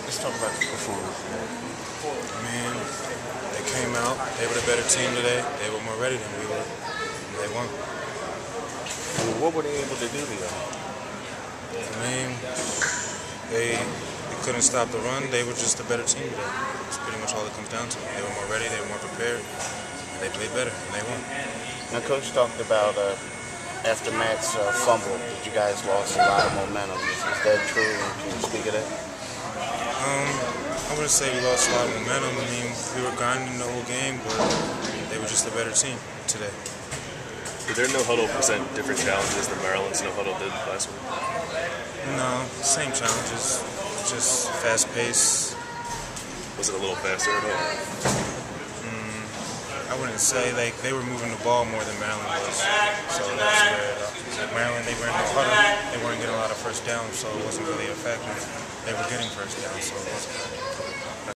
Let's talk about the performance today. I mean, they came out. They were the better team today. They were more ready than we were. And they won. I mean, what were they able to do to you? I mean, they couldn't stop the run. They were just the better team today. That's pretty much all it comes down to. They were more ready. They were more prepared. And they played better, and they won. Now, Coach talked about after Matt's fumble that you guys lost a lot of momentum. Is that true? Can you speak of that? I wouldn't say we lost a lot of momentum. I mean, we were grinding the whole game, but they were just a better team today. Did their no huddle present different challenges than Maryland's no huddle did last week? No, same challenges, just fast pace. Was it a little faster at all? I wouldn't say they were moving the ball more than Maryland was. So that's where Maryland, they were in no huddle. They weren't getting a lot of first downs, so it wasn't really effective. They were getting first downs, so it wasn't.